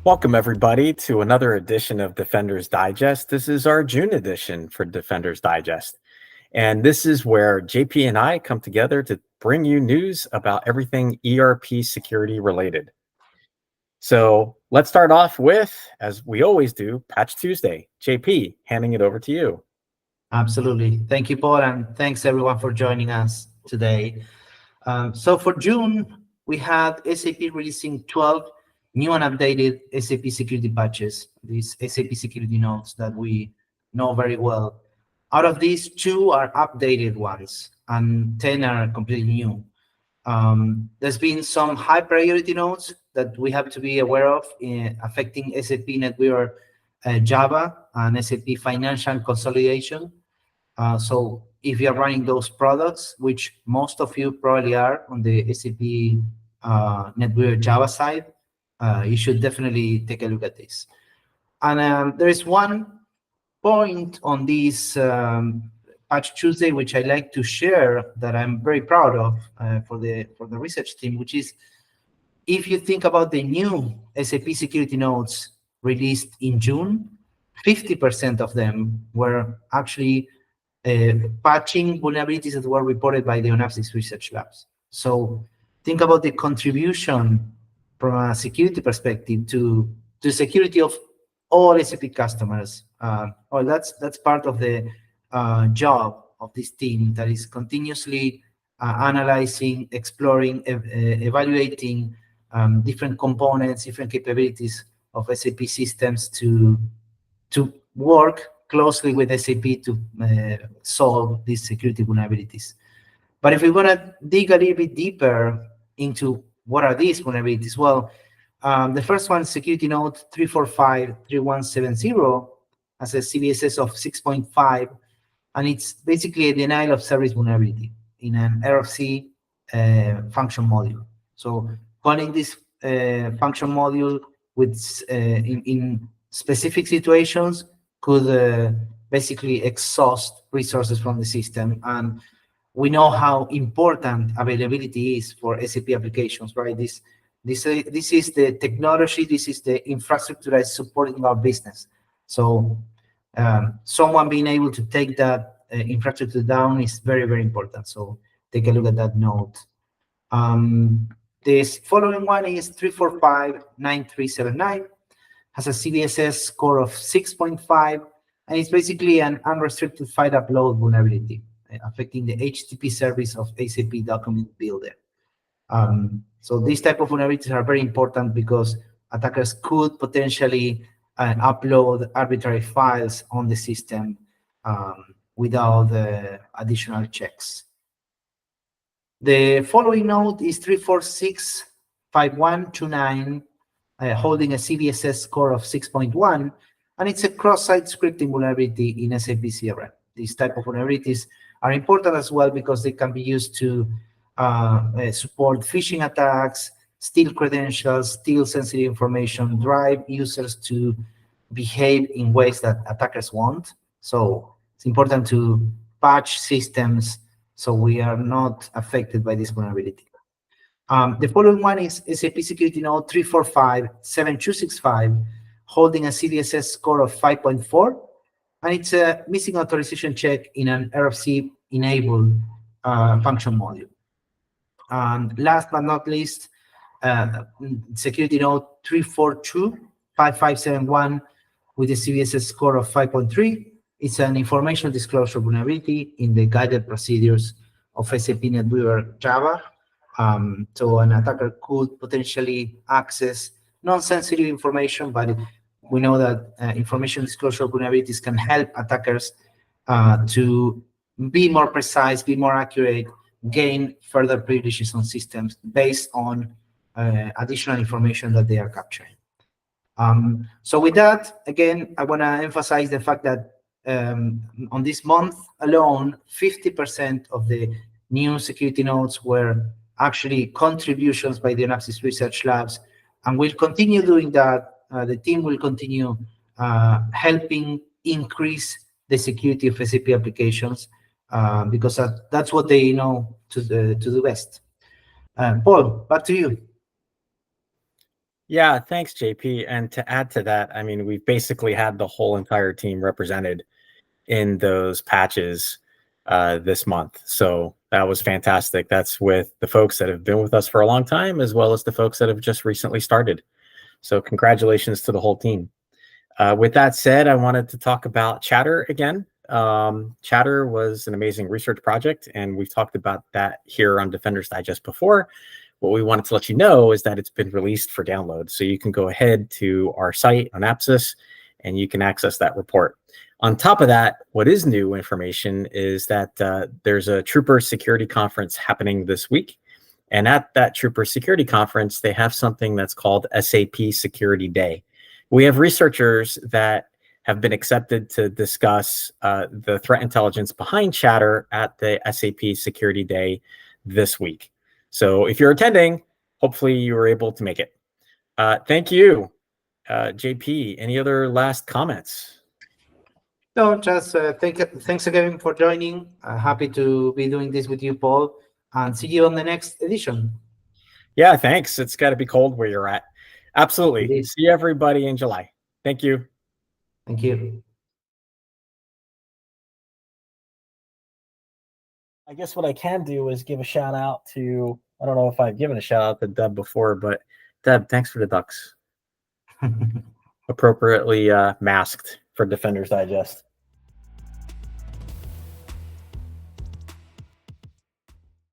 Welcome, everybody, to another edition of Defenders Digest. This is our June edition for Defenders Digest. And this is where JP and I come together to bring you news about everything ERP security related. So let's start off with, as we always do, Patch Tuesday. JP, handing it over to you. Absolutely. Thank you, Paul, and thanks everyone for joining us today. So for June, we had SAP releasing 12 new and updated SAP security patches, these SAP security nodes that we know very well. Out of these, 2 are updated ones, and 10 are completely new. There's been some high priority nodes that we have to be aware of affecting SAP NetWeaver Java and SAP Financial Consolidation. So if you are running those products, which most of you probably are on the SAP NetWeaver Java side, you should definitely take a look at this. And there is one point on this Patch Tuesday which I like to share that I'm very proud of for the research team, which is if you think about the new SAP security nodes released in June, 50% of them were actually patching vulnerabilities that were reported by the Onapsis Research Labs. So think about the contribution from a security perspective to the security of all SAP customers. Well, that's part of the job of this team that is continuously analyzing, exploring, evaluating different components, different capabilities of SAP systems to work closely with SAP to solve these security vulnerabilities. But if we want to dig a little bit deeper into what are these vulnerabilities, well, the first one, security node 345.3170, has a CVSS of 6.5, and it's basically a denial of service vulnerability in an RFC function module. So calling this function module with in specific situations could basically exhaust resources from the system. And we know how important availability is for SAP applications, right? This is the technology, this is the infrastructure that is supporting our business. So someone being able to take that infrastructure down is very, very important. So take a look at that note. This following one is 345.9379, has a CVSS score of 6.5, and it's basically an unrestricted file upload vulnerability affecting the HTTP service of SAP Document Builder. So these type of vulnerabilities are very important because attackers could potentially upload arbitrary files on the system without additional checks. The following node is 346.5129, holding a CVSS score of 6.1, and it's a cross-site scripting vulnerability in SAP CRM. These type of vulnerabilities are important as well because they can be used to support phishing attacks, steal credentials, steal sensitive information, drive users to behave in ways that attackers want. So it's important to patch systems so we are not affected by this vulnerability. The following one is SAP Security Node 345.7265, holding a CVSS score of 5.4, and it's a missing authorization check in an RFC-enabled function module. And last but not least, Security Node 342.5571 with a CVSS score of 5.3. It's an information disclosure vulnerability in the guided procedures of SAP NetWeaver Java. So an attacker could potentially access non-sensitive information, but we know that information disclosure vulnerabilities can help attackers to be more precise, be more accurate, gain further privileges on systems based on additional information that they are capturing. So with that, again, I want to emphasize the fact that on this month alone, 50% of the new security nodes were actually contributions by the Onapsis Research Labs, and we'll continue doing that. The team will continue helping increase the security of SAP applications because that's what they know to do best. Paul, back to you. Yeah, thanks, JP. And to add to that, I mean, we've basically had the whole entire team represented in those patches this month. So that was fantastic. That's with the folks that have been with us for a long time, as well as the folks that have just recently started. So congratulations to the whole team. With that said, I wanted to talk about Chatter again. Chatter was an amazing research project, and we've talked about that here on Defenders Digest before. What we wanted to let you know is that it's been released for download. So you can go ahead to our site on Apsis, and you can access that report. On top of that, what is new information is that there's a Trooper Security Conference happening this week. And at that Trooper Security Conference, they have something that's called SAP Security Day. We have researchers that have been accepted to discuss the threat intelligence behind Chatter at the SAP Security Day this week. So if you're attending, hopefully you were able to make it. Thank you, JP. Any other last comments? No, just thanks again for joining. Happy to be doing this with you, Paul, and see you on the next edition. Yeah, thanks. It's got to be cold where you're at. Absolutely. Indeed. See everybody in July. Thank you. Thank you. I guess what I can do is give a shout out to, I don't know if I've given a shout out to Deb before, but Deb, thanks for the ducks. Appropriately masked for Defenders Digest.